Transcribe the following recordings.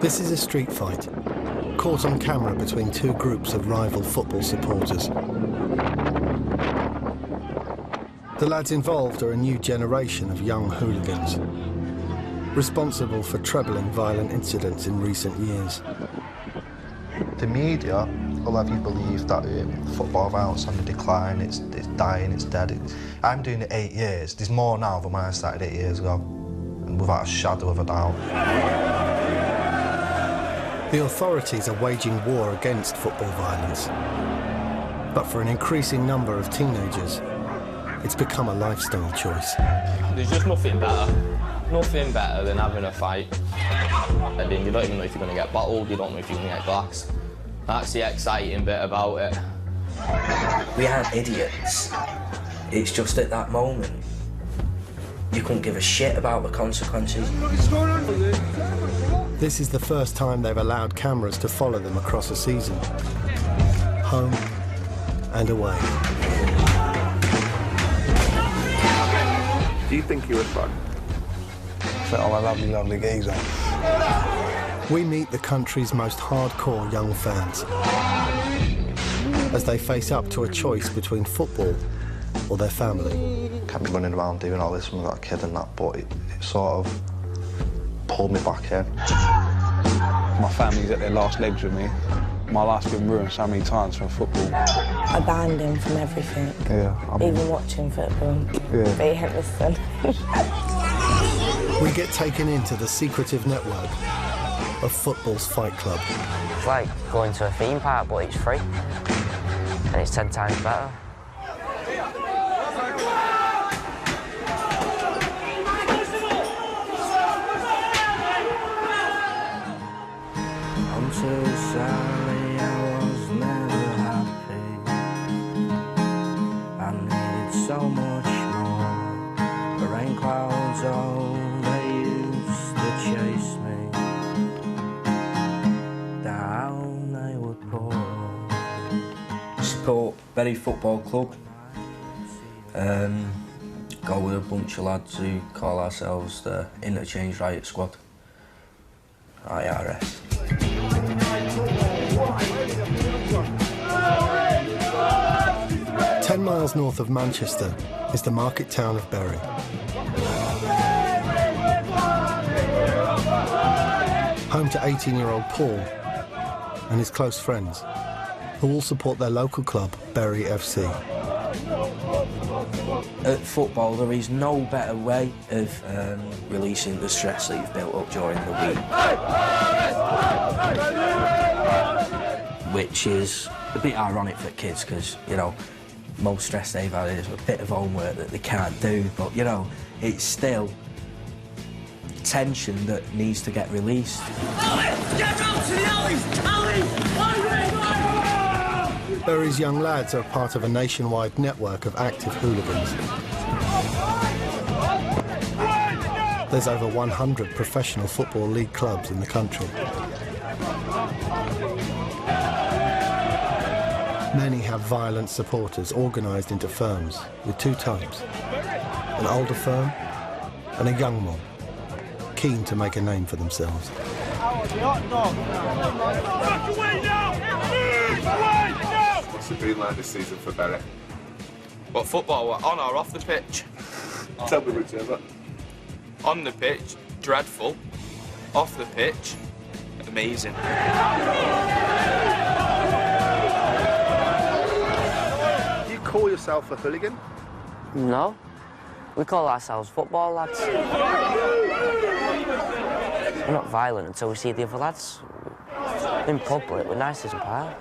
This is a street fight, caught on camera between two groups of rival football supporters. The lads involved are a new generation of young hooligans, responsible for trebling violent incidents in recent years. The media will have you believe that football violence on the decline, it's dying, it's dead. I'm doing it 8 years. There's more now than when I started 8 years ago, and without a shadow of a doubt. The authorities are waging war against football violence, but for an increasing number of teenagers, it's become a lifestyle choice. There's just nothing better than having a fight. And then you don't even know if you're going to get battled, you don't know if you're going to get glassed. That's the exciting bit about it. We aren't idiots. It's just at that moment, you couldn't give a shit about the consequences. This is the first time they've allowed cameras to follow them across a season, home and away. Do you think he was fun? I'm a lovely, lovely geezer. We meet the country's most hardcore young fans as they face up to a choice between football or their family. Can't be running around doing all this when I've got a kid and that, but it sort of pulled me back in. My family's at their last legs with me. My life's been ruined so many times from football. I banned him from everything. Yeah. Even watching football. Yeah. But he ain't listen. We get taken into the secretive network of football's fight club. It's like going to a theme park, but it's free. And it's 10 times better. I'm so sorry I was never happy. I needed so much more. The rain clouds, oh, they used to chase me. Down they would pour. Support Bury Football Club. Go with a bunch of lads who call ourselves the Interchange Riot Squad. IRS. 10 miles north of Manchester is the market town of Bury. Home to 18-year-old Paul and his close friends, who all support their local club, Bury FC. At football, there is no better way of releasing the stress that you've built up during the week. Which is a bit ironic for kids, because, you know, most stress they've had is a bit of homework that they can't do, but, you know, it's still tension that needs to get released. Bury's young lads are part of a nationwide network of active hooligans. There's over 100 professional football league clubs in the country. Many have violent supporters organised into firms with two types: an older firm and a young one, keen to make a name for themselves. What's it been like this season for Bury? What, football, on or off the pitch? Tell me whichever. On the pitch, dreadful. Off the pitch, amazing. Do you call yourself a hooligan? No. We call ourselves football lads. We're not violent until we see the other lads. In public, we're nice as a pie.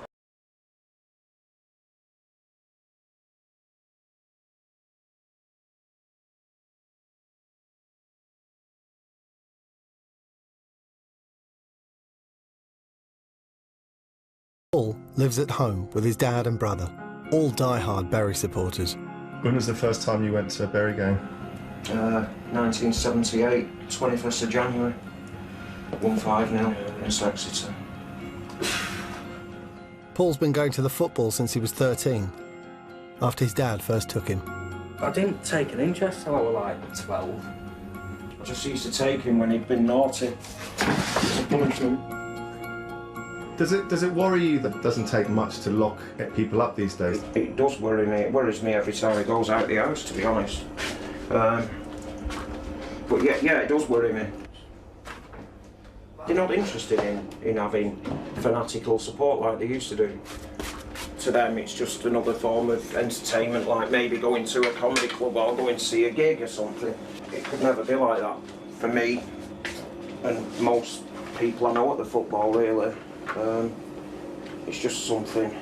Paul lives at home with his dad and brother, all die-hard Bury supporters. When was the first time you went to a Bury game? 1978, 21st of January. 1-5-0 against Exeter. Paul's been going to the football since he was 13, after his dad first took him. I didn't take an interest till I was like 12. I just used to take him when he'd been naughty. It's a punishment. Does it worry you that it doesn't take much to lock people up these days? It does worry me. It worries me every time he goes out the house, to be honest. But yeah, it does worry me. They're not interested in having fanatical support like they used to do. To them, it's just another form of entertainment, like maybe going to a comedy club or going to see a gig or something. It could never be like that for me and most people I know at the football, really. It's just something.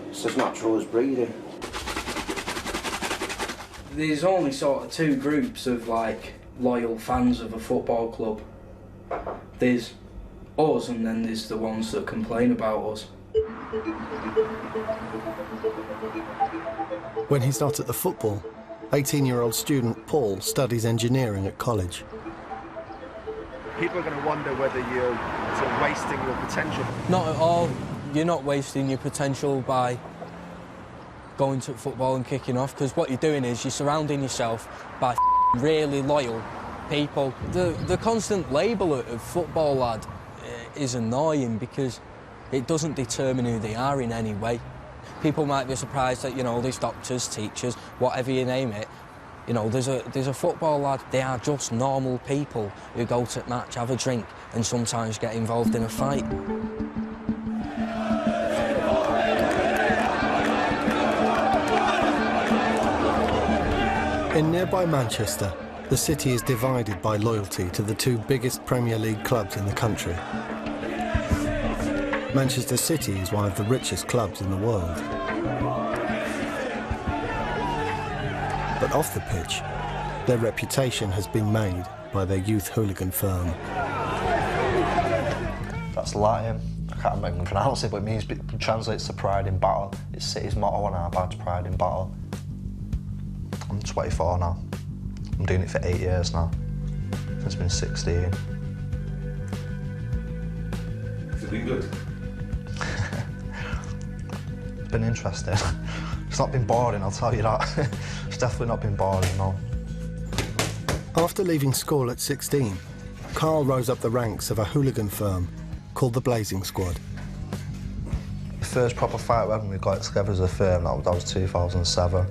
It's as natural as breathing. There's only sort of two groups of like loyal fans of a football club. There's us and then there's the ones that complain about us. When he's not at the football, 18-year-old student Paul studies engineering at college. People are going to wonder whether you're sort of wasting your potential. Not at all. You're not wasting your potential by going to football and kicking off, because what you're doing is you're surrounding yourself by really loyal people. The constant label of football lad is annoying because it doesn't determine who they are in any way. People might be surprised that, you know, there's doctors, teachers, whatever you name it. You know, there's a football lad. They are just normal people who go to match, have a drink, and sometimes get involved in a fight. In nearby Manchester, the city is divided by loyalty to the two biggest Premier League clubs in the country. Manchester City is one of the richest clubs in the world. But off the pitch, their reputation has been made by their youth hooligan firm. That's Latin. I can't even pronounce it, but it translates to pride in battle. It's City's motto on our badge, pride in battle. I'm 24 now. I'm doing it for 8 years now. It's been 16. Has it been good? It's been interesting. It's not been boring, I'll tell you that. It's definitely not been boring, no. After leaving school at 16, Carl rose up the ranks of a hooligan firm called the Blazing Squad. The first proper fight when we got together as a firm, that was 2007.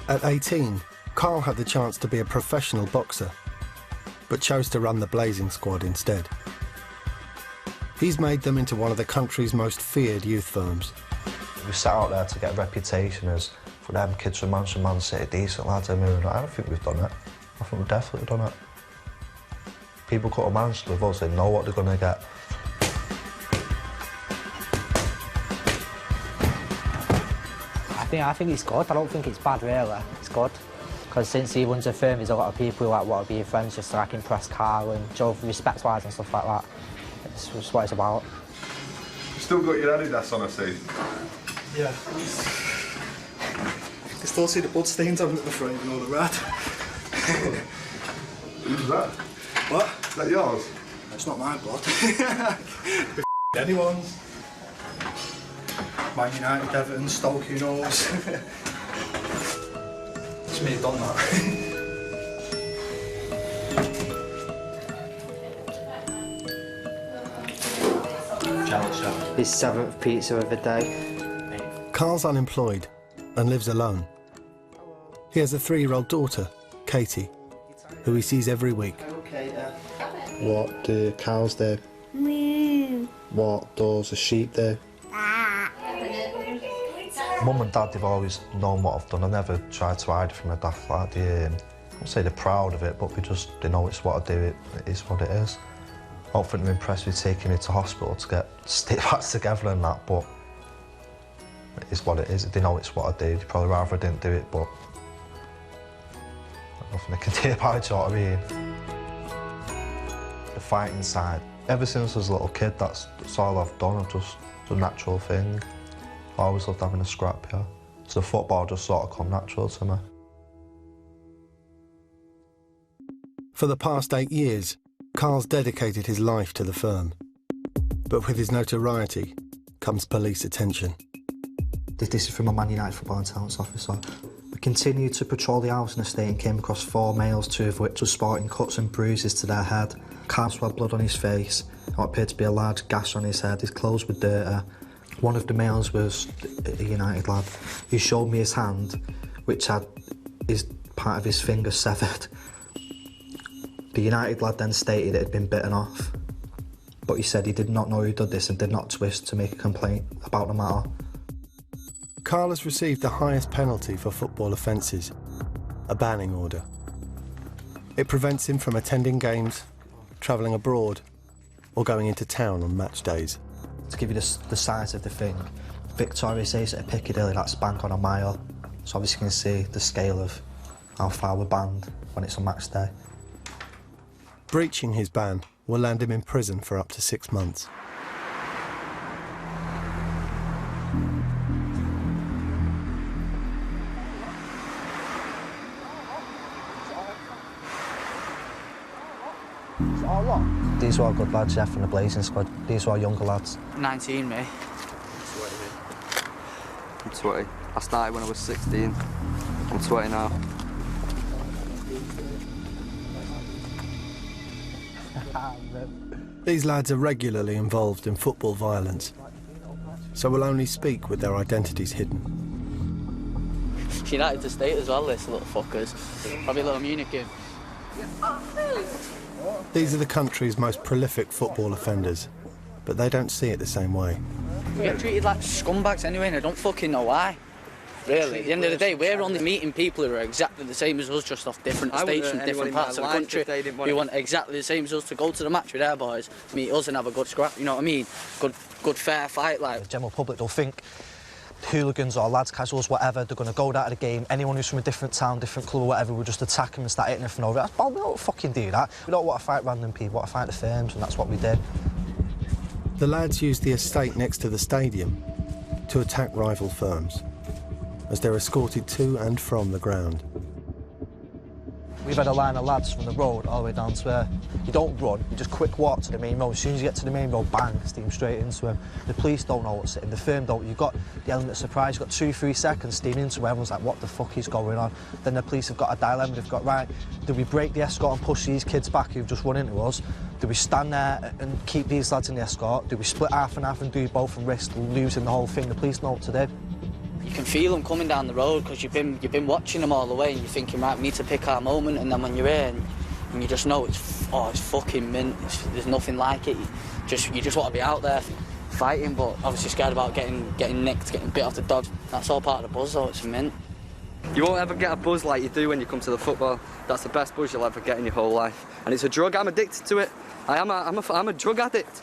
At 18, Carl had the chance to be a professional boxer, but chose to run the Blazing Squad instead. He's made them into one of the country's most feared youth firms. We set out there to get a reputation as, for them kids from Man City, decent lads. I don't think we've done it. I think we've definitely done it. People come to Manchester with us, they know what they're going to get. I think it's good. I don't think it's bad, really. It's good. Because since he runs a firm, there's a lot of people who like, want to be friends just so I can impress Carl and show respect-wise and stuff like that. It's just what it's about. You still got your Adidas on, I see? Yeah. You still see the blood stains on the front, you know, the red. Who's that? What? Is that yours? It's not my blood. Anyone's. Man United, Everton, Stoke, who knows? It's me done that. His 7th pizza of the day. Carl's unemployed and lives alone. He has a 3-year-old daughter, Katie, who he sees every week. What do cows do? Moo. What does a sheep do? Mum and Dad, they've always known what I've done. I never tried to hide from my dad. Like I won't say they're proud of it, but they know it's what I do. It is what it is. I don't think they're impressed with taking me to hospital to get stick back together and that, but it is what it is. They know it's what I do. They'd probably rather I didn't do it, but nothing they can do about it, you know what I mean? The fighting side. Ever since I was a little kid, that's all I've done. It's a natural thing. I always loved having a scrap, yeah. So football just sort of come natural to me. For the past 8 years, Carl's dedicated his life to the firm. But with his notoriety comes police attention. This is from a Man United football intelligence officer. We continued to patrol the housing estate and came across 4 males, 2 of which were sporting cuts and bruises to their head. Calves had blood on his face, and what appeared to be a large gash on his head. His clothes were dirty. One of the males was a United lad who showed me his hand, which had part of his finger severed. The United lad then stated it had been bitten off, but he said he did not know who did this and did not twist to make a complaint about the matter. Carl has received the highest penalty for football offences, a banning order. It prevents him from attending games, travelling abroad, or going into town on match days. To give you the size of the thing, Victoria's Ace at Piccadilly, that's bang on a mile. So obviously you can see the scale of how far we're banned when it's on match day. Breaching his ban will land him in prison for up to 6 months. These are all good lads, yeah, from the Blazing squad. These are all younger lads. 19, me. 20. I'm 20. I started when I was 16. I'm 20 now. These lads are regularly involved in football violence, so will only speak with their identities hidden. United to state as well, this little fuckers. Probably a little Munich kid. These are the country's most prolific football offenders, but they don't see it the same way. We get treated like scumbags anyway, and I don't fucking know why. Really, at the end of the day, we're only meeting people who are exactly the same as us, just off different estates from different parts of the country. We want exactly the same as us to go to the match with our boys, meet us and have a good scrap, you know what I mean? Good fair fight, like. The general public, they'll think hooligans or lads, casuals, whatever, they're going to go out of the game. Anyone who's from a different town, different club or whatever, will just attack them and start hitting everything over. Oh, we don't fucking do that. We don't want to fight random people, we want to fight the firms, and that's what we did. The lads used the estate next to the stadium to attack rival firms as they're escorted to and from the ground. We've had a line of lads from the road all the way down to where you don't run, you just quick walk to the main road. As soon as you get to the main road, bang, steam straight into them. The police don't know what's in, the firm don't. You've got the element of surprise, you've got 2-3 seconds steam into where everyone's like, what the fuck is going on? Then the police have got a dilemma, they've got, right, do we break the escort and push these kids back who've just run into us? Do we stand there and keep these lads in the escort? Do we split half and half and do both and risk losing the whole thing? The police know what to do. You can feel them coming down the road because you've been watching them all the way and you're thinking, right, we need to pick our moment, and then when you're here and you just know it's fucking mint, there's nothing like it. You just want to be out there fighting, but obviously scared about getting nicked, getting bit off the dog. That's all part of the buzz though, it's mint. You won't ever get a buzz like you do when you come to the football. That's the best buzz you'll ever get in your whole life. And it's a drug, I'm addicted to it. I'm a drug addict.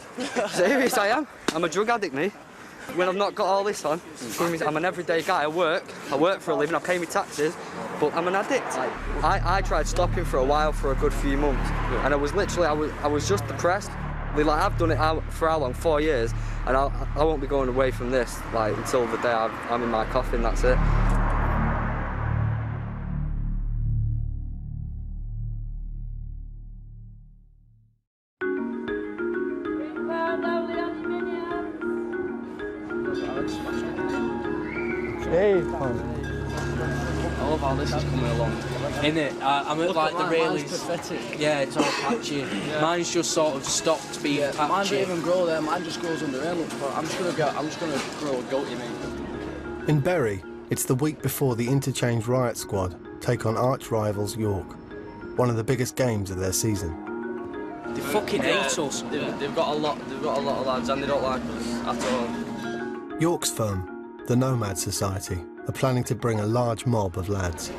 Serious, I am. I'm a drug addict, me. When I've not got all this on, I'm an everyday guy. I work for a living, I pay my taxes, but I'm an addict. I tried stopping for a while, for a good few months, and I was literally, I was just depressed. Like, I've done it for how long? 4 years, and I won't be going away from this like until the day I'm in my coffin, that's it. Hey, I love how this is coming along. Innit? I'm at like the really... pathetic. Yeah, it's all patchy. Yeah. Mine's just sort of stopped being patchy. Mine don't even grow there, mine just grows under here, look, but I'm just gonna grow a goatee, mate. In Bury, it's the week before the Interchange Riot Squad take on arch rivals York, one of the biggest games of their season. They fucking hate us. They've got a lot of lads and they don't like us at all. York's firm, the Nomad Society, are planning to bring a large mob of lads.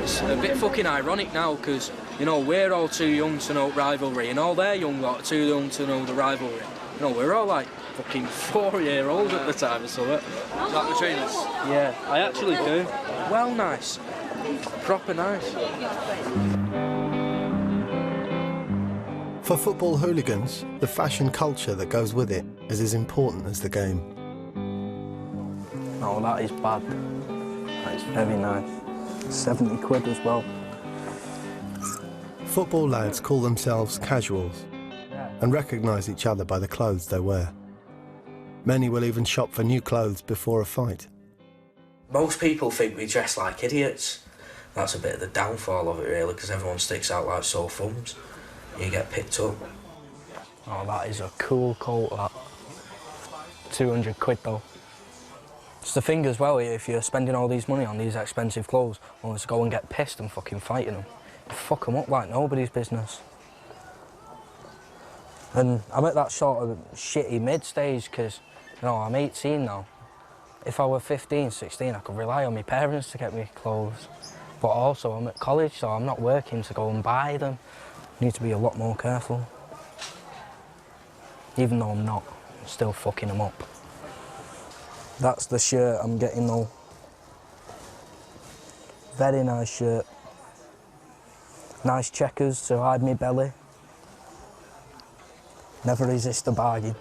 It's a bit fucking ironic now because, you know, we're all too young to know rivalry and all their young lot are too young to know the rivalry. You know, we're all like fucking 4-year-olds at the time or something. Is that between us? Yeah, I actually do. Well, nice. Proper nice. For football hooligans, the fashion culture that goes with it is as important as the game. Oh, that is bad. That is very nice. 70 quid as well. Football lads call themselves casuals and recognise each other by the clothes they wear. Many will even shop for new clothes before a fight. Most people think we dress like idiots. That's a bit of the downfall of it, really, because everyone sticks out like sore thumbs. You get picked up. Oh, that is a cool coat, that. 200 quid, though. It's the thing as well, if you're spending all these money on these expensive clothes, only to go and get pissed and fucking fighting them. You fuck them up like nobody's business. And I'm at that sort of shitty mid-stage, because, you know, I'm 18 now. If I were 15, 16, I could rely on my parents to get me clothes. But also, I'm at college, so I'm not working to go and buy them. I need to be a lot more careful. Even though I'm not, I'm still fucking them up. That's the shirt I'm getting though. Very nice shirt. Nice checkers to hide me belly. Never resist a bargain.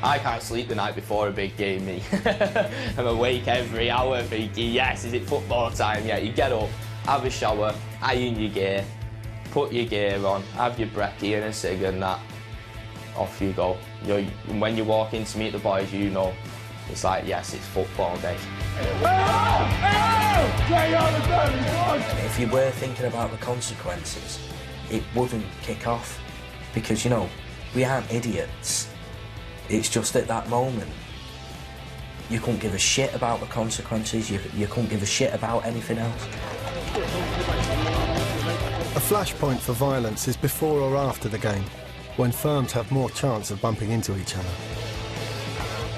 I can't sleep the night before a big game, me. I'm awake every hour thinking, yes, is it football time? Yeah, you get up, have a shower, iron your gear, put your gear on, have your brekkie and a cig and that. Off you go. When you walk in to meet the boys, you know, it's like, yes, it's football day. If you were thinking about the consequences, it wouldn't kick off. Because, you know, we aren't idiots. It's just at that moment, you couldn't give a shit about the consequences, you couldn't give a shit about anything else. A flashpoint for violence is before or after the game, when firms have more chance of bumping into each other.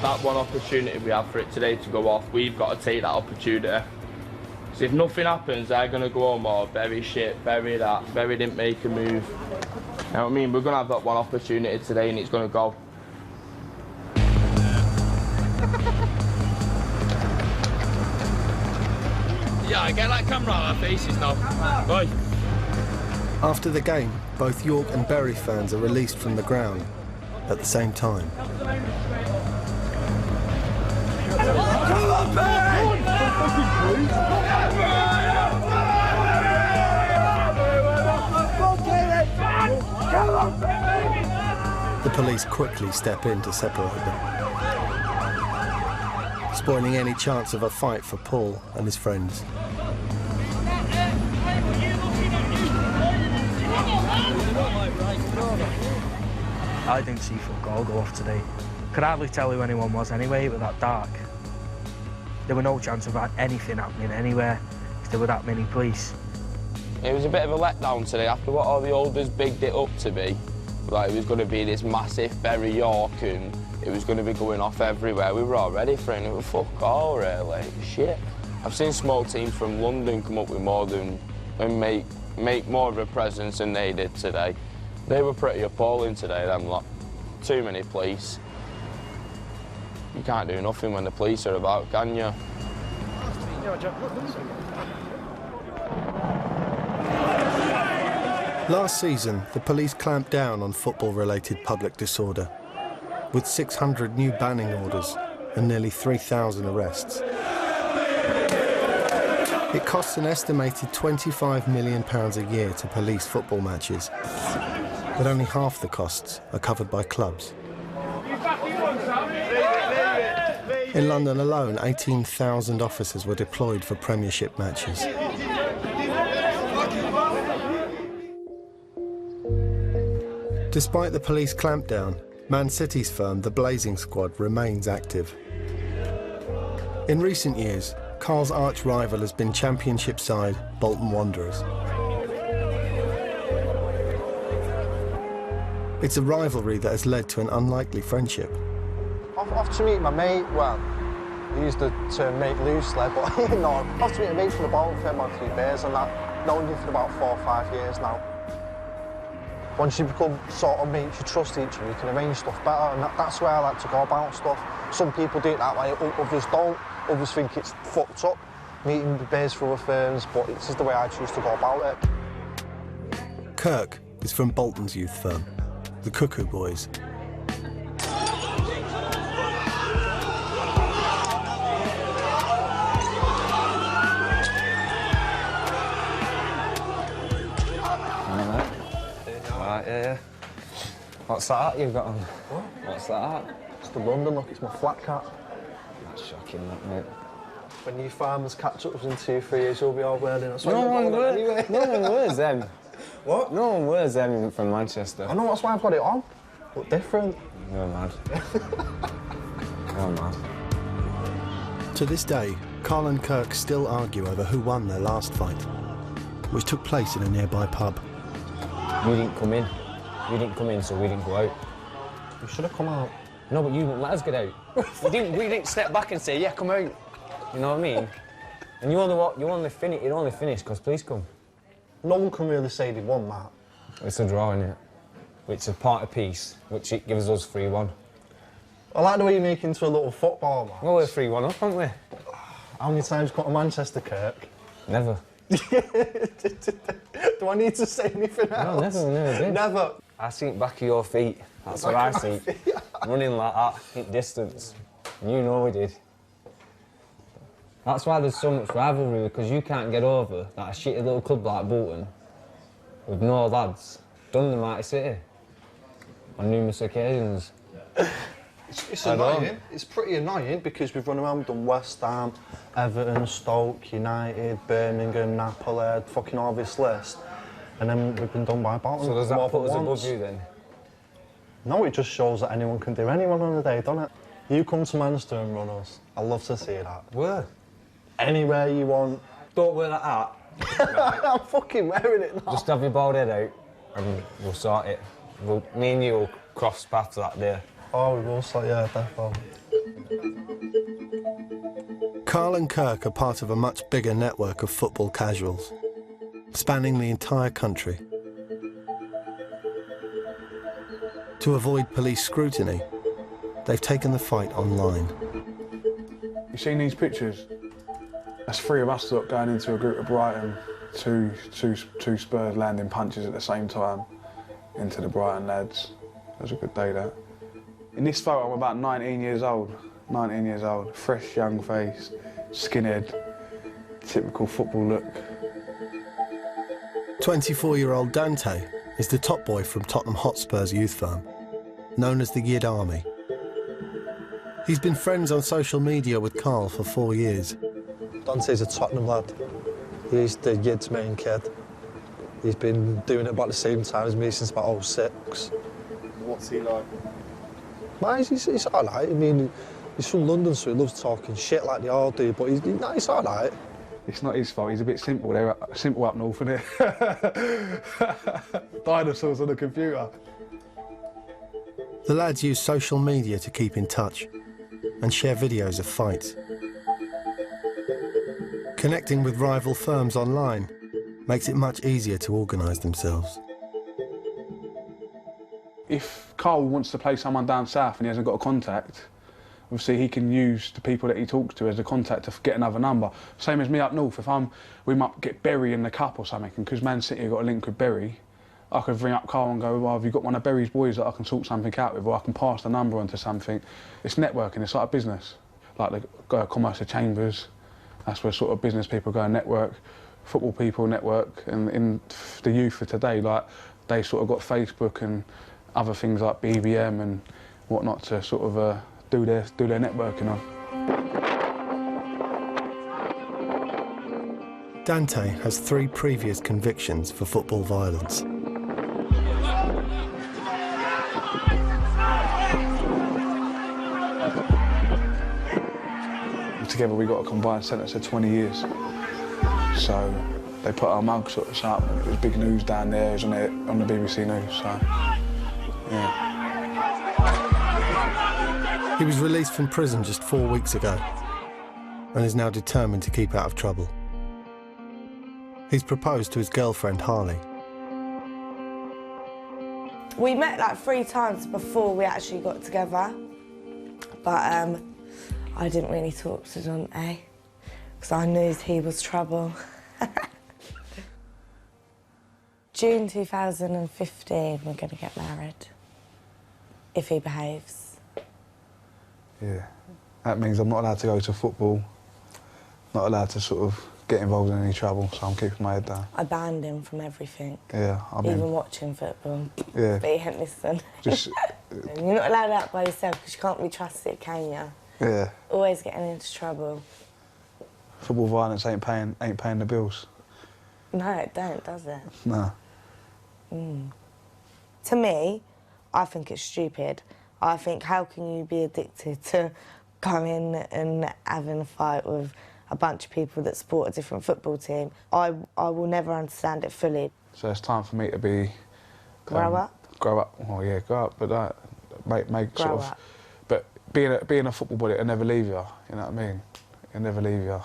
That one opportunity we have for it today to go off, we've got to take that opportunity. So if nothing happens, they're going to go home or bury shit, bury that, bury didn't make a move. You know what I mean? We're going to have that one opportunity today and it's going to go. Yeah, get that camera out of our faces now. Bye. After the game, both York and Bury fans are released from the ground at the same time. The police quickly step in to separate them, spoiling any chance of a fight for Paul and his friends. I didn't see fuck all go off today. Could hardly tell who anyone was anyway, it was that dark. There were no chance of anything happening anywhere if there were that many police. It was a bit of a letdown today after what all the olders bigged it up to be. Like it was going to be this massive Bury York and it was going to be going off everywhere. We were all ready for it and it was fuck all really. Shit. I've seen small teams from London come up with more than and make more of a presence than they did today. They were pretty appalling today, them lot. Too many police. You can't do nothing when the police are about, can you? Last season, the police clamped down on football-related public disorder, with 600 new banning orders and nearly 3,000 arrests. It costs an estimated £25 million a year to police football matches, but only half the costs are covered by clubs. In London alone, 18,000 officers were deployed for Premiership matches. Despite the police clampdown, Man City's firm, the Blazing Squad, remains active. In recent years, Carl's arch-rival has been Championship side Bolton Wanderers. It's a rivalry that has led to an unlikely friendship. Off to meet my mate, well, I use the term mate loosely, but you know, off to meet a mate from the Bolton firm on 3 beers and that. Known you for about 4 or 5 years now. Once you become sort of mates, you trust each other, you can arrange stuff better, and that's where I like to go about stuff. Some people do it that way, others don't. Others think it's fucked up, meeting the beers for other firms, but it's just the way I choose to go about it. Kirk is from Bolton's youth firm, the Cuckoo Boys. What's that hat you've got on? What? What's that hat? It's the London look, it's my flat cap. That's shocking, that, mate. When you farmers catch up in 2 or 3 years, you'll be all wearing it. No one wears them. What? No one wears them from Manchester. I know, that's why I've got it on. Look different. You're mad. You're mad. To this day, Carl and Kirk still argue over who won their last fight, which took place in a nearby pub. You didn't come in. You didn't come in, so we didn't go out. You should have come out. No, but you wouldn't let us get out. we didn't step back and say, yeah, come out. You know what I mean? And you only finished because police come. No one can really say they won that. It's a draw, innit? It's a part of peace, which it gives us 3-1. I like the way you make it into a little football match. Well, we're 3-1 up, aren't we? How many times have you got to Manchester, Kirk? Never. Do I need to say anything else? No, never did. Never. I see it back of your feet. That's what I see. Running like that, hit distance. And you know we did. That's why there's so much rivalry, because you can't get over that a shitty little club like Bolton, with no lads, done the mighty city on numerous occasions. It's annoying. It's pretty annoying because we've run around, we've done West Ham, Everton, Stoke, United, Birmingham, Napoli, fucking all this list, and then we've been done by Bolton. So does that put us above you then? No, it just shows that anyone can do anyone on the day, doesn't it? You come to Manchester and run us. I'd love to see that. Where? Anywhere you want. Don't wear that hat. I'm fucking wearing it now. Just have your bald head out and we'll sort it. Me and you will cross paths that day. Oh, we will sort, yeah, definitely. Carl and Kirk are part of a much bigger network of football casuals, spanning the entire country. To avoid police scrutiny, they've taken the fight online. You seen these pictures? That's 3 of us look going into a group of Brighton, two Spurs landing punches at the same time into the Brighton lads. That was a good day, that. In this photo, I'm about 19 years old. 19 years old, fresh young face, skinhead, typical football look. 24-year-old Dante is the top boy from Tottenham Hotspur's youth firm, known as the Yid Army. He's been friends on social media with Carl for 4 years. Dante's a Tottenham lad. He's the Yid's main kid. He's been doing it about the same time as me since about 06. What's he like? Man, he's all right. I mean, he's from London, so he loves talking shit like they all do, but he's all right. It's not his fault, he's a bit simple. They're simple up north, innit? Dinosaurs on the computer. The lads use social media to keep in touch and share videos of fights. Connecting with rival firms online makes it much easier to organise themselves. If Carl wants to play someone down south and he hasn't got a contact, obviously he can use the people that he talks to as a contact to get another number. Same as me up north, if we might get Berry in the cup or something, and because Man City have got a link with Berry, I could ring up Carl and go, well, have you got one of Berry's boys that I can sort something out with, or I can pass the number on to something. It's networking, it's like a business. Like the Commerce of Chambers, that's where sort of business people go and network, football people network, and in the youth of today, like, they sort of got Facebook and other things like BBM and whatnot to sort of do their networking on. Dante has 3 previous convictions for football violence. Together we got a combined sentence of 20 years. So they put our mug sort of up, and it was big news down there, it was on the BBC News, so yeah. He was released from prison just 4 weeks ago and is now determined to keep out of trouble. He's proposed to his girlfriend, Harley. We met like 3 times before we actually got together, but I didn't really talk to Dante because I knew he was trouble. June 2015, we're going to get married, if he behaves. Yeah, that means I'm not allowed to go to football, not allowed to sort of get involved in any trouble, so I'm keeping my head down. I banned him from everything. Yeah, I mean... Even watching football. Yeah. But he didn't listen. Just... You're not allowed out by yourself because you can't be trusted, can you? Yeah. Always getting into trouble. Football violence ain't paying the bills. No, it don't, does it? No. To me, I think it's stupid. I think, how can you be addicted to going and having a fight with a bunch of people that support a different football team? I will never understand it fully. So it's time for me to be... Grow up? Grow up. Oh, yeah, grow up, but that... Make Grow sort of... up. But being a football body, it'll never leave you, you know what I mean? It'll never leave you.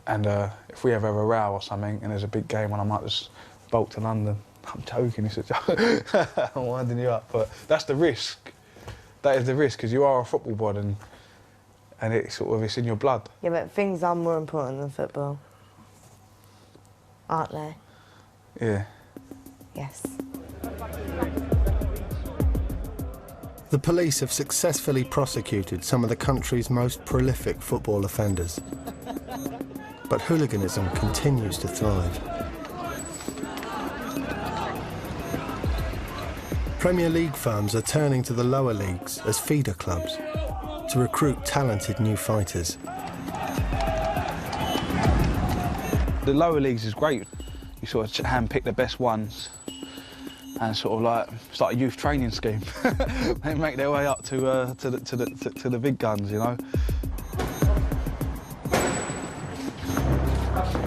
And if we ever have a row or something and there's a big game and I might just bolt to London, I'm joking, it's a joke. I'm winding you up, but that's the risk. That is the risk, because you are a football bod and it's in your blood. Yeah, but things are more important than football, aren't they? Yeah. Yes. The police have successfully prosecuted some of the country's most prolific football offenders. But hooliganism continues to thrive. Premier League firms are turning to the lower leagues as feeder clubs to recruit talented new fighters. The lower leagues is great. You sort of hand-pick the best ones and sort of like start a youth training scheme. They make their way up to the big guns, you know.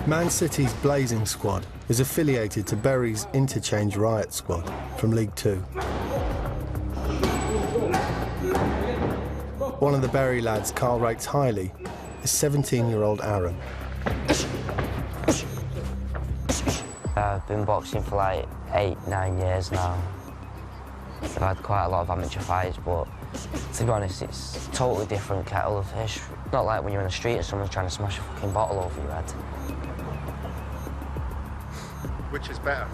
Man City's Blazing Squad is affiliated to Bury's Interchange Riot Squad from League Two. One of the Bury lads Carl rates highly is 17-year-old Aaron. I've been boxing for like 8-9 years now. I've had quite a lot of amateur fights, but to be honest, it's a totally different kettle of fish. Not like when you're in the street and someone's trying to smash a fucking bottle over your head. Which is better?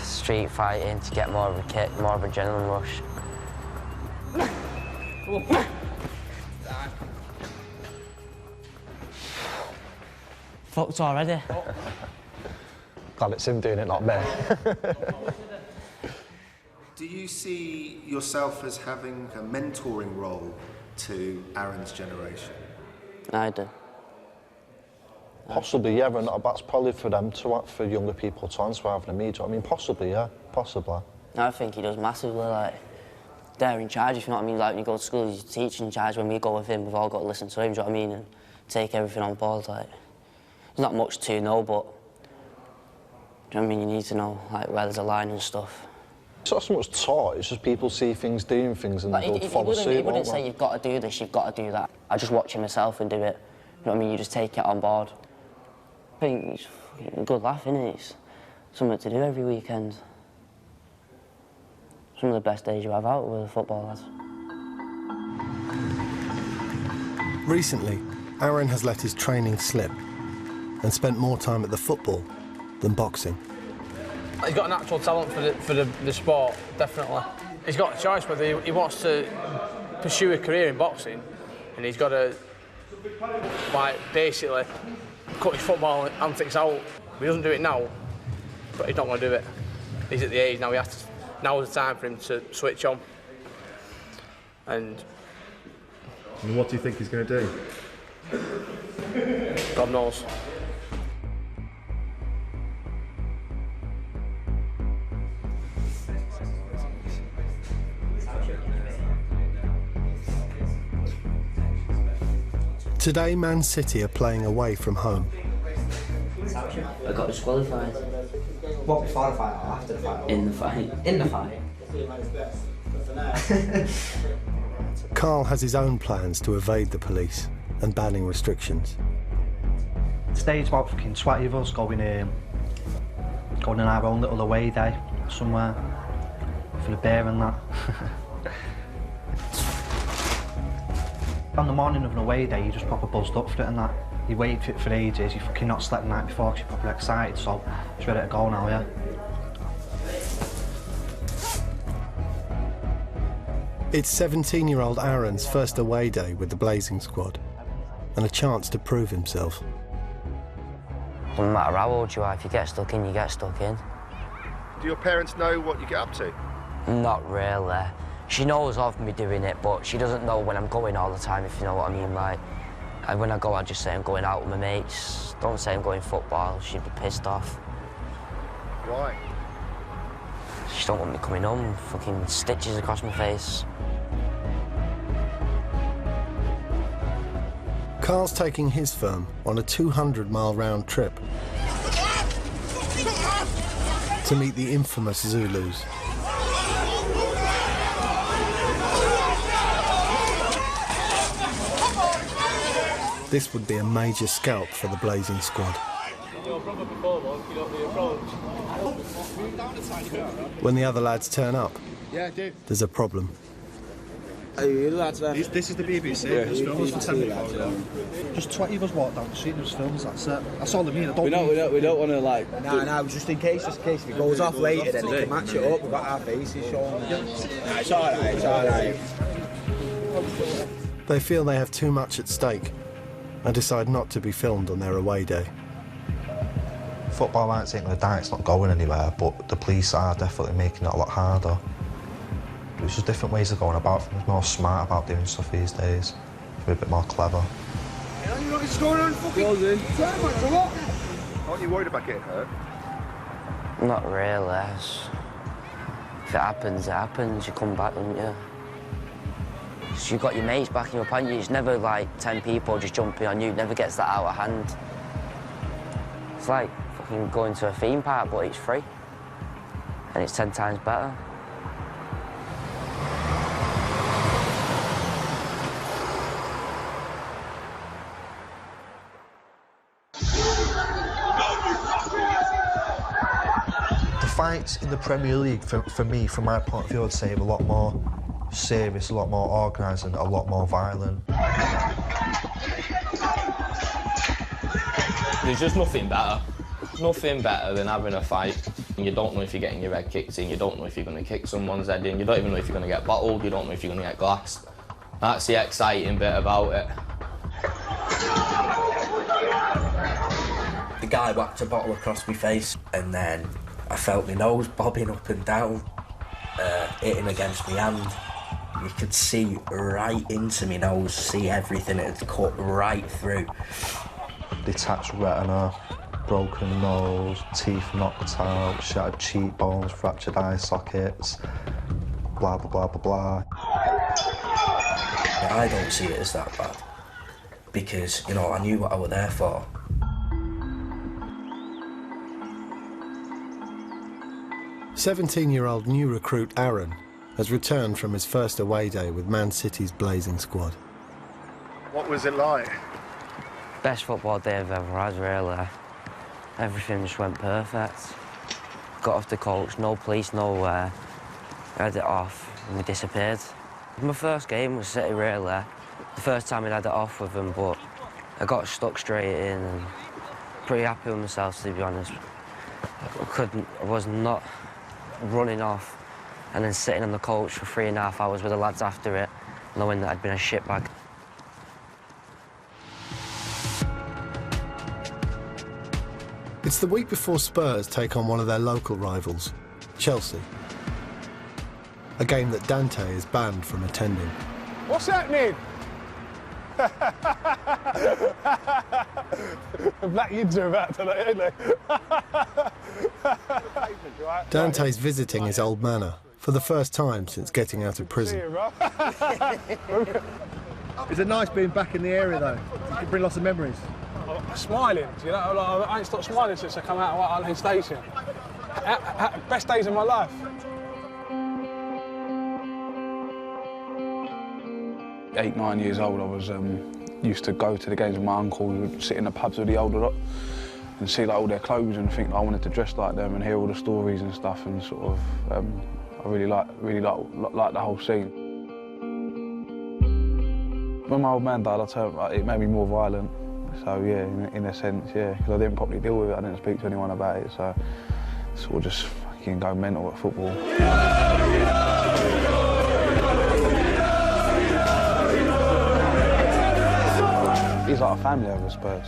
Street fighting to get more of a kick, more of an adrenaline rush. Fucked already. Glad it's him doing it, not me. Do you see yourself as having a mentoring role to Aaron's generation? I do. Possibly, yeah, and that's probably for them to, for younger people to answer rather than me. I mean, possibly, yeah, possibly. I think he does massively, like, they're in charge, if you know what I mean. Like, when you go to school, he's teacher in charge. When we go with him, we've all got to listen to him, do you know what I mean, and take everything on board, like. There's not much to know, but, do you know what I mean, you need to know, like, where there's a line and stuff. It's not so much taught, it's just people see things, doing things, and they'll follow suit. He wouldn't say you've got to do this, you've got to do that. I just watch him myself and do it. You know what I mean? You just take it on board. I think it's a good laugh, isn't it? It's something to do every weekend. Some of the best days you have out with the football lads. Recently, Aaron has let his training slip and spent more time at the football than boxing. He's got a natural talent for the sport, definitely. He's got a choice whether he wants to pursue a career in boxing, and he's got to, like, basically cut his football antics out. He doesn't do it now, but he's not going to do it. He's at the age now, now's the time for him to switch on. And what do you think he's going to do? God knows. Today, Man City are playing away from home. I got disqualified. What, before the fight or after the fight? In the fight. In the fight? Carl has his own plans to evade the police and banning restrictions. Stage about fucking 20 of us going on our own little away day somewhere for the beer and that. On the morning of an away day, you just proper buzzed up for it and that. You wait for it for ages, you fucking not slept the night before because you're proper excited, so it's ready to go now, yeah. It's 17-year-old Aaron's first away day with the Blazing Squad. and a chance to prove himself. No matter how old you are, if you get stuck in, you get stuck in. Do your parents know what you get up to? Not really. She knows of me doing it, but she doesn't know when I'm going all the time, if you know what I mean. Like, and when I go, I just say I'm going out with my mates. Don't say I'm going football. She'd be pissed off. Why? She don't want me coming home. Fucking stitches across my face. Carl's taking his firm on a 200-mile round trip to meet the infamous Zulus. This would be a major scalp for the Blazing Squad. When the other lads turn up, there's a problem. This is the BBC. Yeah, There's films for 10 minutes. Just 20 of us walk down the street and there's films, that's it. That's all I mean. We don't want to, like... Nah, just in case if it goes off later, then we can match it up. We've got our faces showing. Nah, it's alright. They feel they have too much at stake and decide not to be filmed on their away day. Football ain't going to die, it's not going anywhere, but the police are definitely making it a lot harder. There's just different ways of going about things, more smart about doing stuff these days, a bit more clever. You know what's going on? Fucking... Aren't you worried about getting hurt? Not really. If it happens, it happens. You come back, don't you? So you've got your mates backing up on you. It's never like 10 people just jumping on you. It never gets that out of hand. It's like fucking going to a theme park, but it's free. And it's 10 times better. Fights in the Premier League, for me, from my point of view, I'd say are a lot more serious, a lot more organised and a lot more violent. There's just nothing better. Nothing better than having a fight. You don't know if you're getting your head kicked in, you don't know if you're going to kick someone's head in, you don't even know if you're going to get bottled, you don't know if you're going to get glassed. That's the exciting bit about it. The guy whacked a bottle across my face and then I felt my nose bobbing up and down, hitting against my hand. You could see right into my nose, see everything, it had cut right through. Detached retina, broken nose, teeth knocked out, shattered cheekbones, fractured eye sockets, blah, blah, blah, blah, blah. I don't see it as that bad because, you know, I knew what I was there for. "17-year-old new recruit Aaron has returned from his first away day with Man City's Blazing Squad. What was it like? Best football day I've ever had, really. Everything just went perfect. Got off the coach, no police, nowhere. I had it off and we disappeared. My first game was City, really. The first time I'd had it off with them, but I got stuck straight in and pretty happy with myself, to be honest. I was not running off and then sitting on the coach for 3.5 hours with the lads after it, knowing that I'd been a shitbag. It's the week before Spurs take on one of their local rivals, Chelsea. A game that Dante is banned from attending. What's happening? The black kids are about today, ain't they? Dante's visiting his old manor for the first time since getting out of prison. Is it nice being back in the area, though? You can bring lots of memories. Smiling, you know, like, I ain't stopped smiling since I come out of White Hart Lane Station. Best days of my life. Eight, 9 years old, I was used to go to the games with my uncle. We would sit in the pubs with the older lot and see like all their clothes and think I wanted to dress like them and hear all the stories and stuff, and sort of I really like the whole scene. When my old man died, it made me more violent. So yeah, in a sense, yeah, because I didn't properly deal with it. I didn't speak to anyone about it, so sort of just fucking go mental at football. He's like a family of us, Spurs.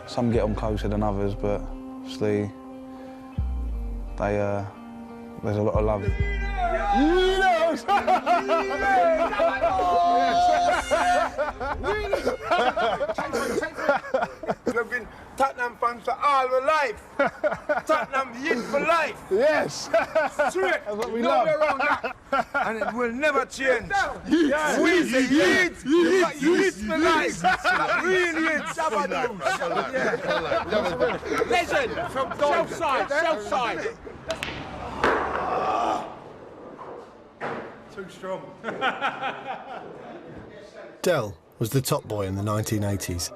Some get on closer than others, but obviously there's a lot of love. I've been Tottenham fans for all my life. Tottenham yin for life. Yes. Straight. That's what we No love. way around that. And it will never change. Yes. We say Yids. Yids for life. Real Yids. Legend from South Side, South Side. Too strong. Del was the top boy in the 1980s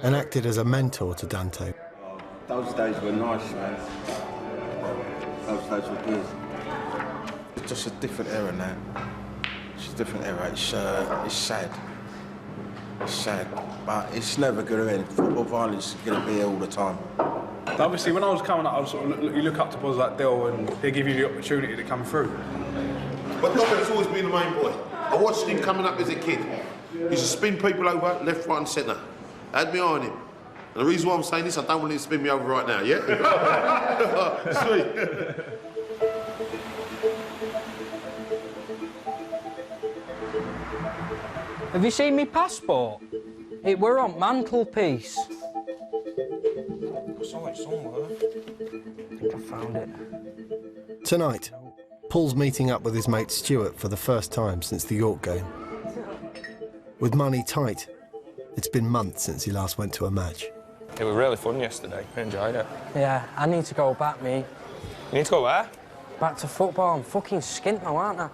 and acted as a mentor to Dante. Those days were nice, man. Those days were good. It's just a different era now. It's a different era. It's sad. It's sad, but it's never going to end. Football violence is going to be here all the time. Obviously, when I was coming up, I was sort of you look up to boys like Del, and they give you the opportunity to come through. But Dominic's always been the main boy. I watched him coming up as a kid. He used to spin people over left, right and centre. I had my eye on him. And the reason why I'm saying this, I don't want him to spin me over right now, yeah? Sweet. Have you seen me passport? It were on mantelpiece. I saw it somewhere. I think I found it. Tonight, Paul's meeting up with his mate Stuart for the first time since the York game. With money tight, it's been months since he last went to a match. It was really fun yesterday. I enjoyed it. Yeah, I need to go back, mate. You need to go where? Back to football. I'm fucking skint now, aren't I?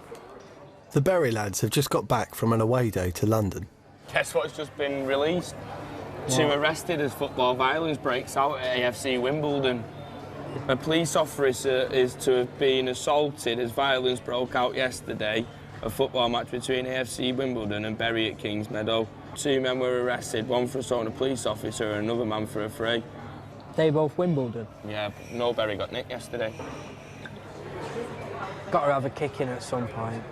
The Bury lads have just got back from an away day to London. Guess what's just been released? What? 2 arrested as football violence breaks out at AFC Wimbledon. A police officer is to have been assaulted as violence broke out yesterday. A football match between AFC Wimbledon and Bury at Kings Meadow. 2 men were arrested, one for assaulting a police officer and another man for a fray. They both Wimbledon? Yeah, no Bury got nicked yesterday. Got to have a kick in at some point.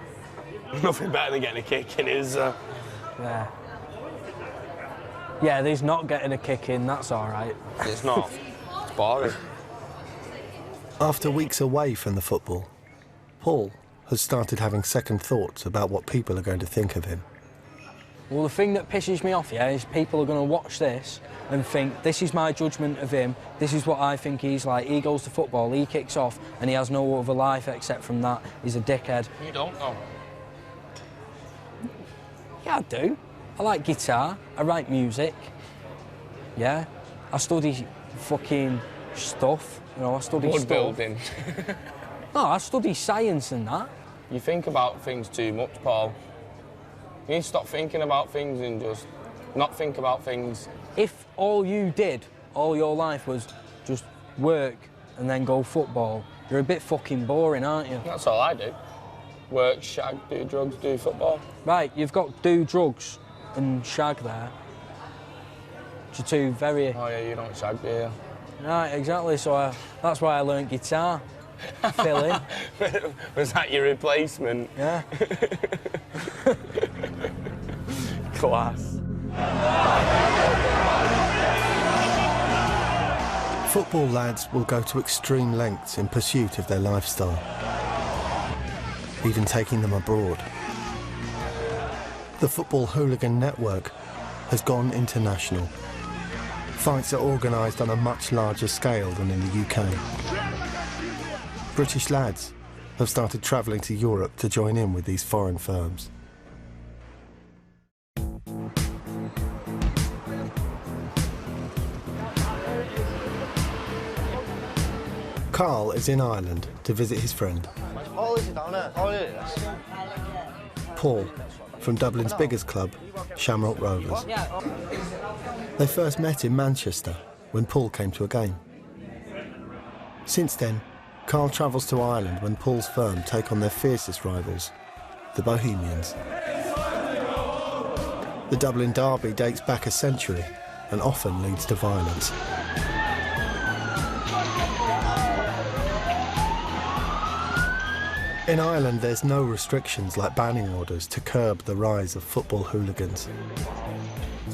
Nothing better than getting a kick in, is there? Yeah. Yeah, there's not getting a kick in, that's all right. It's not. It's boring. After weeks away from the football, Paul has started having second thoughts about what people are going to think of him. Well, the thing that pisses me off, yeah, is people are going to watch this and think, this is my judgment of him, this is what I think he's like. He goes to football, he kicks off, and he has no other life except from that. He's a dickhead. You don't know. Yeah, I do. I like guitar, I write music, yeah. I study fucking stuff, you know, I study Wood stuff. building. No, I study science and that. You think about things too much, Paul. You need to stop thinking about things and just not think about things. If all you did all your life was just work and then go football, you're a bit fucking boring, aren't you? That's all I do. Work, shag, do drugs, do football. Right, you've got do drugs and shag there. Which are 2 very... Oh yeah, you don't shag, do you? Right, exactly, so that's why I learnt guitar. Fill in. Was that your replacement? Yeah. Class. Football lads will go to extreme lengths in pursuit of their lifestyle, even taking them abroad. The Football Hooligan Network has gone international. Fights are organised on a much larger scale than in the UK. British lads have started travelling to Europe to join in with these foreign firms. Carl is in Ireland to visit his friend. Paul, is it down there? Oh, yes. Paul, from Dublin's biggest club, Shamrock Rovers. They first met in Manchester when Paul came to a game. Since then, Carl travels to Ireland when Paul's firm take on their fiercest rivals, the Bohemians. The Dublin derby dates back a century and often leads to violence. In Ireland, there's no restrictions like banning orders to curb the rise of football hooligans.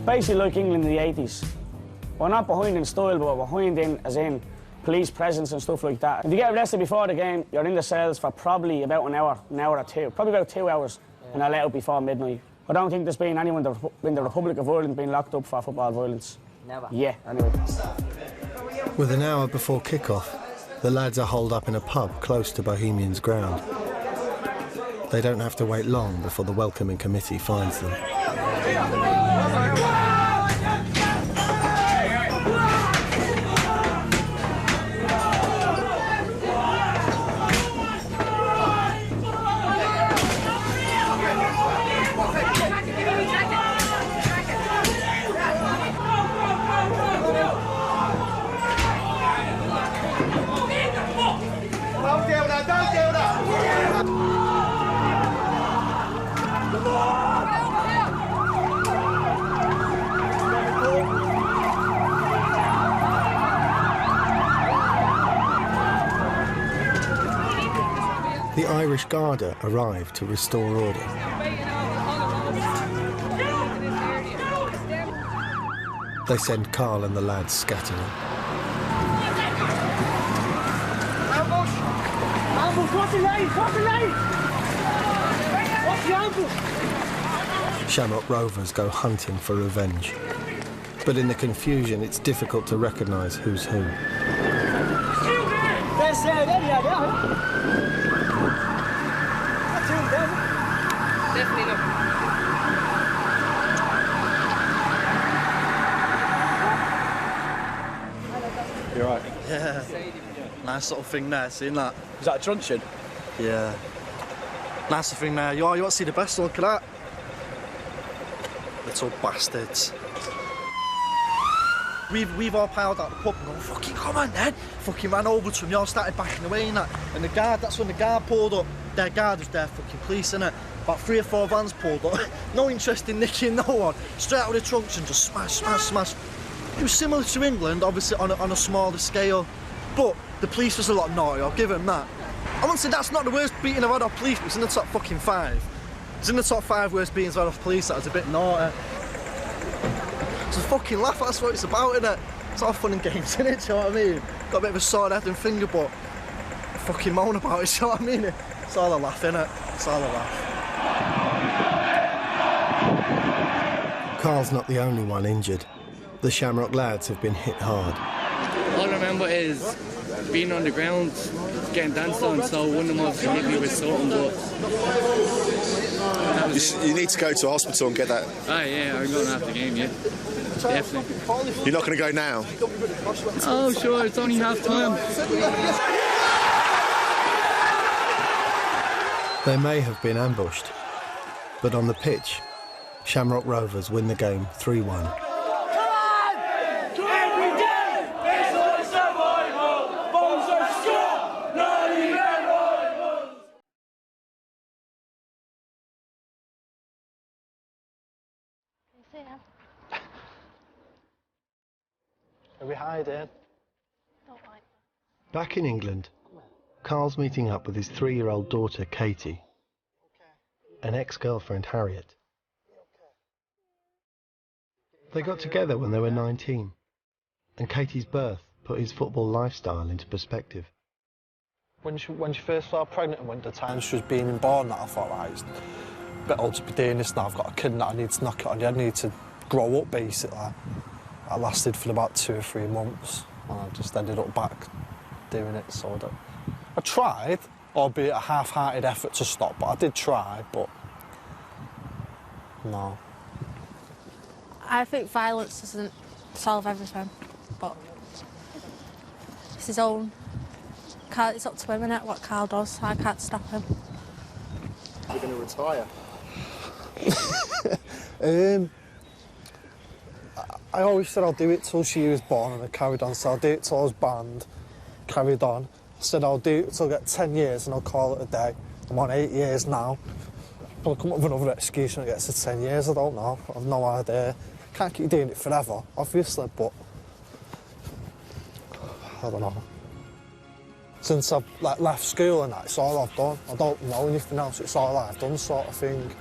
basically like England in the 80s. We're not behind in style, but we're behind in, as in, police presence and stuff like that. If you get arrested before the game, you're in the cells for probably about an hour or two. Probably about 2 hours, and they're let out before midnight. I don't think there's been anyone in the Republic of Ireland being locked up for football violence. Never. Yeah, anyway. With an hour before kick-off, the lads are holed up in a pub close to Bohemians ground. They don't have to wait long before the welcoming committee finds them. The Irish Garda arrive to restore order. They send Carl and the lads scattering. Ambush! Ambush! What's the name? What's the name? What's the ambush? Shamrock Rovers go hunting for revenge. But in the confusion, it's difficult to recognise who's who. Definitely not. You're right. Yeah. Nice little thing there, seeing that. Is that a truncheon? Yeah. Nice little thing there. You want to see the best? Look at that. Little bastards. We've all piled out the pub and gone, fucking come on then. Fucking ran over to him, you all started backing away and that. And the guard, that's when the guard pulled up. Their guard was there, fucking police, innit? About 3 or 4 vans pulled up. No interest in nicking no one. Straight out of the trunks and just smash, smash, smash. It was similar to England, obviously on a smaller scale. But the police was a lot naughty, I'll give them that. I wouldn't say that's not the worst beating I've had off police, but it's in the top fucking 5. It's in the top 5 worst beatings I've had off police, that was a bit naughty. It's a fucking laugh, that's what it's about, innit? It's all fun and games, innit, do you know what I mean? Got a bit of a sore head and finger, but fucking moan about it, do you know what I mean? It's all a laugh, innit? It's all a laugh. Carl's not the only one injured. The Shamrock lads have been hit hard. All I remember is being on the ground, getting danced on, so one of them obviously hit me with something, but... You need to go to a hospital and get that. Ah, yeah, I'm going after the game, yeah. Definitely. You're not going to go now? Oh, sure, it's only half time. They may have been ambushed, but on the pitch, Shamrock Rovers win the game 3-1. Are we hiding? Back in England, Carl's meeting up with his 3-year-old daughter, Katie, and ex-girlfriend, Harriet. They got together when they were 19, and Katie's birth put his football lifestyle into perspective. When she first fell pregnant and went to time she was being born, that I thought, right, it's a bit old to be doing this now. I've got a kid that I need to knock it on. I need to grow up, basically. I lasted for about 2 or 3 months, and I just ended up back doing it. So that I tried, albeit a half-hearted effort to stop, but I did try, but no. I think violence doesn't solve everything, but it's his own. It's up to him, innit, what Carl does. I can't stop him. You're going to retire? I always said I'll do it till she was born, and I carried on. So I'll do it till I was banned, carried on. I said I'll do it till I get 10 years and I'll call it a day. I'm on 8 years now. I'll come up with another excuse when it gets to 10 years, I don't know. I've no idea. Can't keep doing it forever, obviously, but I don't know. Since I've left school and that, it's all I've done. I don't know anything else, it's all I've done, sort of thing.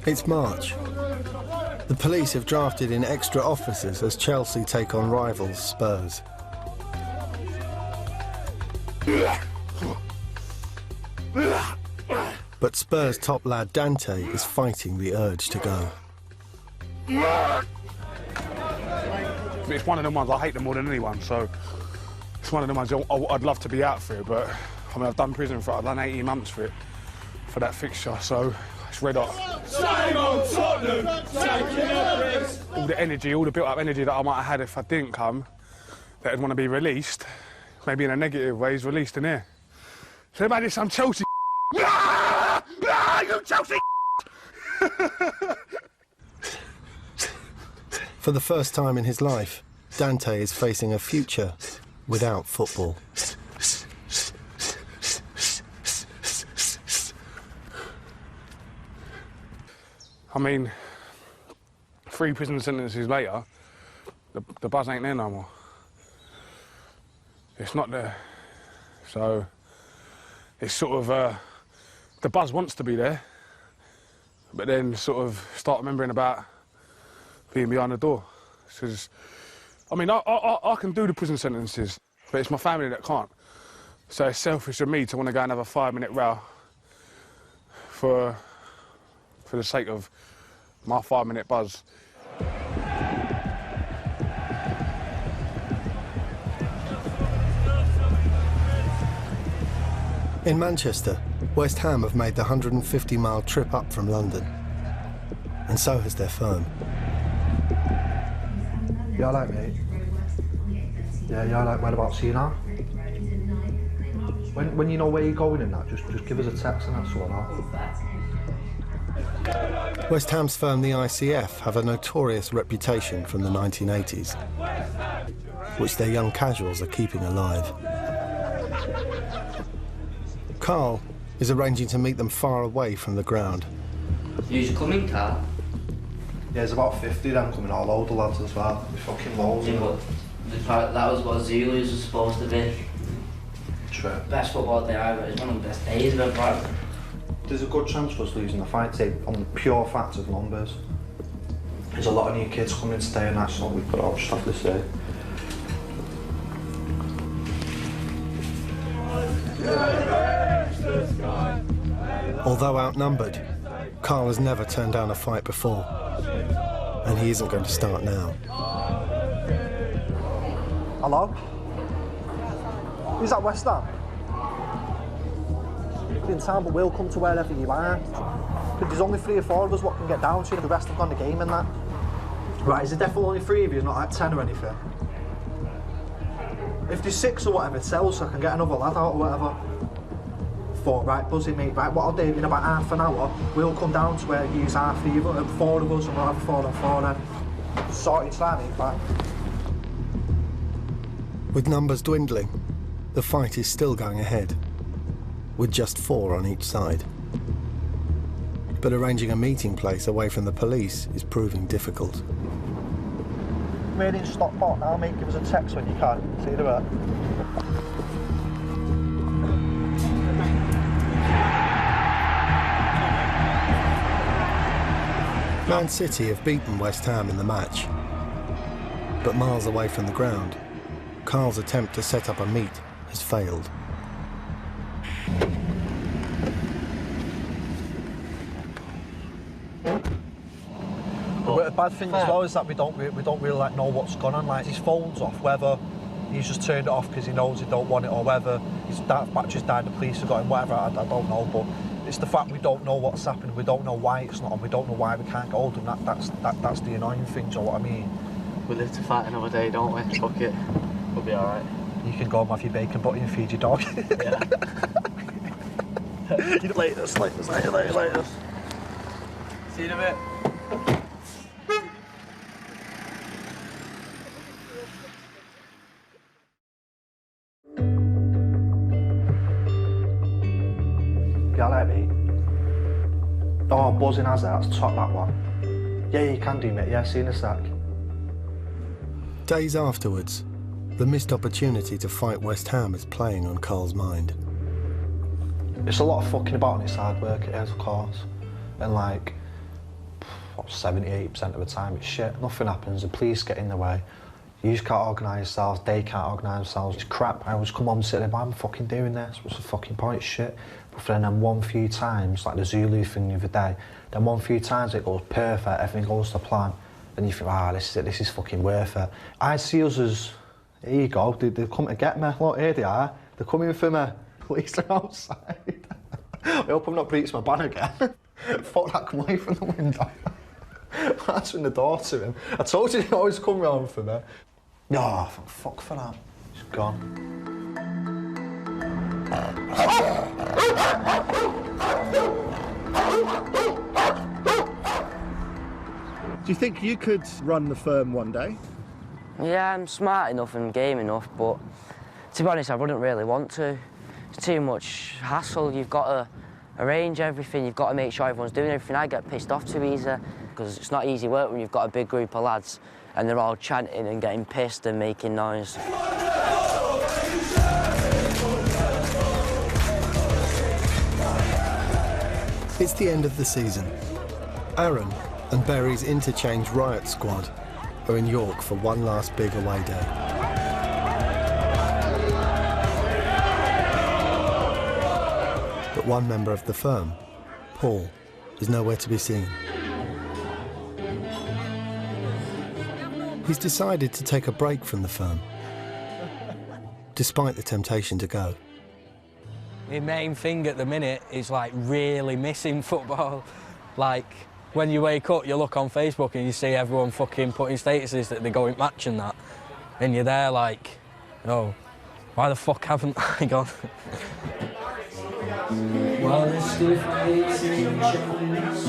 It's March. The police have drafted in extra officers as Chelsea take on rivals Spurs. But Spurs top lad Dante is fighting the urge to go. It's one of them ones, I hate them more than anyone, so it's one of them ones I'd love to be out for it, but I mean, I've done prison for it, I've done 18 months for it, for that fixture, so it's red hot. Same old Tottenham, taking a risk. All the energy, all the built-up energy that I might have had if I didn't come, that I'd want to be released, maybe in a negative way, is released in here. So imagine some Chelsea you Chelsea For the first time in his life, Dante is facing a future without football. I mean, 3 prison sentences later, the buzz ain't there no more. It's not there. So, it's sort of, the buzz wants to be there, but then sort of start remembering about being behind the door. Because, I mean, I can do the prison sentences, but it's my family that can't. So it's selfish of me to want to go and have a 5-minute row for the sake of my 5-minute buzz. In Manchester, West Ham have made the 150-mile trip up from London. And so has their firm. You alright, mate? Yeah, you alright? Whereabouts are you now? When you know where you're going and that, just give us a text and that's all right. West Ham's firm, the ICF, have a notorious reputation from the 1980s, which their young casuals are keeping alive. Carl is arranging to meet them far away from the ground. You come in, Carl? Yeah, there's about 50 of them coming, all older lads as well. They're fucking loads. Yeah, but that was what Zulus was supposed to be. True. Best football day ever. It's one of the best days of it, right? There's a good chance for us losing the fight today on the pure fact of numbers. There's a lot of new kids coming today and that's what we've got to just have to say. Although outnumbered, Carl has never turned down a fight before, and he isn't going to start now. Hello? Is that West Ham? In time, but we'll come to wherever you are. But there's only 3 or 4 of us what can get down to, and the rest have gone the game and that. Right, is there definitely only 3 of you, not like 10 or anything? If there's 6 or whatever, tell us so I can get another lad out or whatever. 4, right, buzzing mate, right, what I'll do, in about half an hour, we'll come down to where you use half of you, 4 of us, and we'll have a 4-on-4 then. Sorted, time, mate, right? With numbers dwindling, the fight is still going ahead, with just 4 on each side. But arranging a meeting place away from the police is proving difficult. Made in Stockport now, mate, give us a text when you can. See you in a bit. Man City have beaten West Ham in the match, but miles away from the ground, Carl's attempt to set up a meet has failed. But the bad thing as well is that we don't really like know what's gone on. Like his phone's off, whether he's just turned it off because he knows he don't want it, or whether his battery's died, the police have got him, whatever. I don't know, but it's the fact we don't know what's happened. We don't know why it's not on. We don't know why we can't get hold of him. That's the annoying thing. Do you know what I mean? We live to fight another day, don't we? Fuck it. We'll be all right. You can go and have your bacon butty and feed your dog. Yeah. Later. See you in a bit. Yeah, let me. Oh, buzzing has that. That's top, that one. Yeah, you can do, mate. Yeah, see you in a sec. Days afterwards, the missed opportunity to fight West Ham is playing on Carl's mind. It's a lot of fucking about and it's hard work, it is, of course. And like, what, 70–80% of the time it's shit. Nothing happens, the police get in the way. You just can't organise yourselves, they can't organise themselves. It's crap. I always come home and sit there, why am I fucking doing this? What's the fucking point? It's shit. But then one few times, like the Zulu thing the other day, then one few times it goes perfect, everything goes to plan. Then you think, this is it, this is fucking worth it. I see us as, here you go, they've come to get me. Look, here they are. They're coming for me. Police are outside. I hope I'm not breached my ban again. Fuck that, come away from the window. Answering the door to him. I told you he'd always come round for me. No, fuck for that. He's gone. Do you think you could run the firm one day? Yeah, I'm smart enough and game enough, but to be honest, I wouldn't really want to. It's too much hassle. You've got to arrange everything, you've got to make sure everyone's doing everything. I get pissed off too easy, because it's not easy work when you've got a big group of lads and they're all chanting and getting pissed and making noise. It's the end of the season. Aaron and Berry's interchange riot squad are in York for one last big away day. But one member of the firm, Paul, is nowhere to be seen. He's decided to take a break from the firm, despite the temptation to go. My main thing at the minute is like really missing football. Like when you wake up, you look on Facebook and you see everyone fucking putting statuses that they're going match and that, and you're there like, oh, why the fuck haven't I gone? While there's still fights in chains,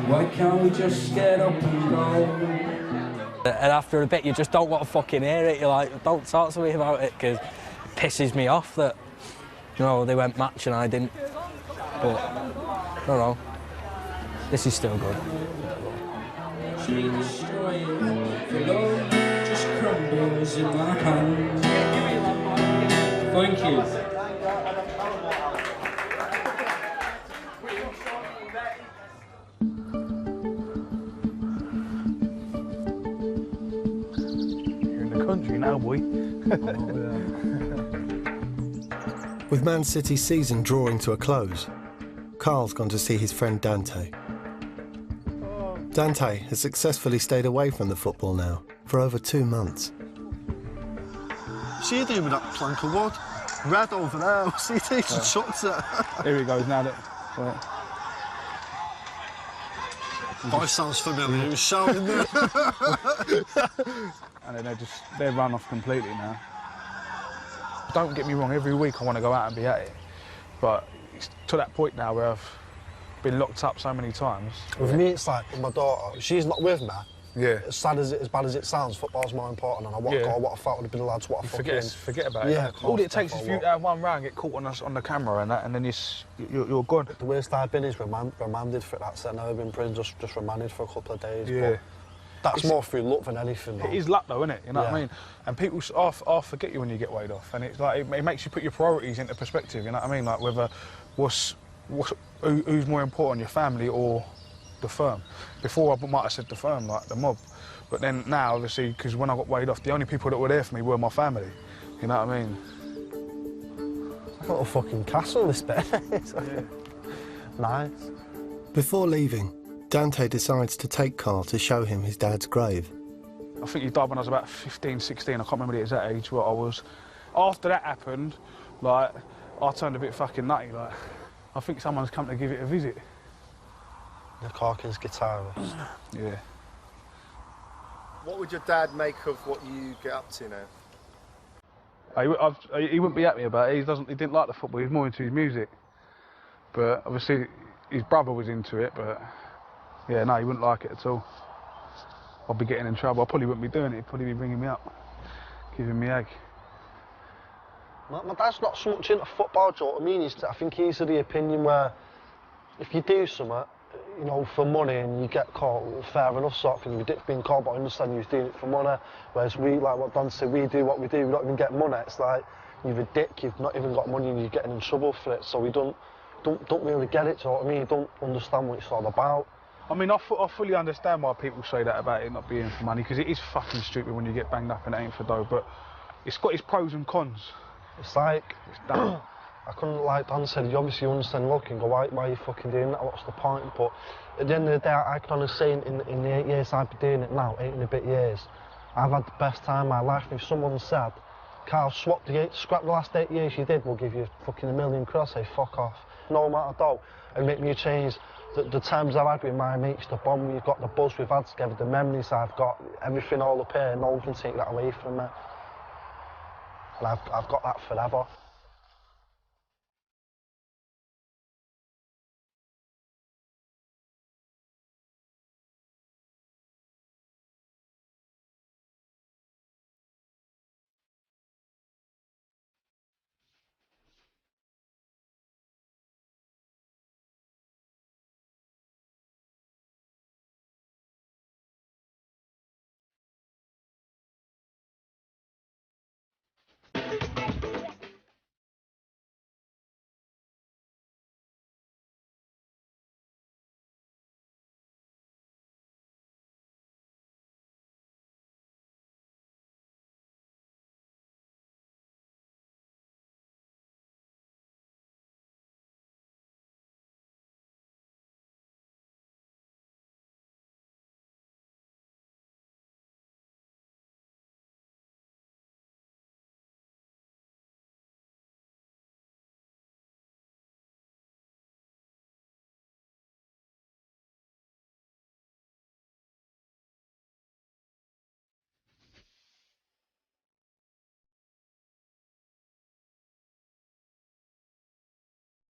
why can't we just get up and go? And after a bit, you just don't want to fucking hear it. You're like, don't talk to me about it, because it pisses me off that, you know, they went match and I didn't. But, I don't know. This is still good. Just crumbles in my hand. Thank you. Country now, boy. With Man City's season drawing to a close, Carl's gone to see his friend Dante. Dante has successfully stayed away from the football now for over 2 months. See you doing with that plank of wood? Red over there. See, he just chucked it. Here he goes now. That. Right. Voice sounds familiar. He was shouting there. And then they're run off completely now. Don't get me wrong, every week I want to go out and be at it, but it's to that point now where I've been locked up so many times. With me, it's like with my daughter. She's not with me. Yeah. As bad as it sounds, football's more important. And I want to go, what I felt would have been the lads, what I fucking... Forget about it. Yeah, all it takes is for you to have one round, get caught on the camera and that, and then you're gone. The worst I've been is remanded for that. So I've never been in prison, just remanded for a couple of days. Yeah. But that's more through luck than anything. It is luck though, isn't it? You know what I mean? And people forget you when you get weighed off, and it's like it makes you put your priorities into perspective. You know what I mean? Like whether who's more important, your family or the firm. Before I might have said the firm, like the mob, but then now obviously because when I got weighed off, the only people that were there for me were my family. You know what I mean? Like a little fucking castle, this bit. Nice. Before leaving, Dante decides to take Carl to show him his dad's grave. I think he died when I was about 15, 16. I can't remember the exact age what I was. After that happened, like, I turned a bit fucking nutty. Like, I think someone's come to give it a visit. The Corkins guitarist. Yeah. What would your dad make of what you get up to now? He wouldn't be happy about it. He didn't like the football. He was more into his music. But obviously, his brother was into it. But yeah, no, he wouldn't like it at all. I'd be getting in trouble. I probably wouldn't be doing it. He'd probably be ringing me up, giving me egg. My dad's not so much into football, do you know what I mean? I think he's of the opinion where if you do something, you know, for money and you get caught, fair enough sort of thing. You're being caught, but I understand he was doing it for money. Whereas we, like what Dan said, we do what we do, we don't even get money. It's like, you're a dick, you've not even got money and you're getting in trouble for it. So we don't really get it, do you know what I mean? You don't understand what it's all about. I mean, I fully understand why people say that about it not being for money, because it is fucking stupid when you get banged up and it ain't for dough, but it's got its pros and cons. It's like, I couldn't, like Dan said, you obviously understand looking, go, why are you fucking doing that, what's the point? But at the end of the day, I can honestly say in the 8 years I've been doing it now, 8 and a bit years, I've had the best time of my life. And if someone said, Carl, scrap the last 8 years you did, we'll give you fucking £1 million, I'd say, fuck off. No amount of dough, and make me change the times I've had with my mates, the bond we've got, the buzz we've had together, the memories I've got, everything all up here, no one can take that away from me. And I've got that forever.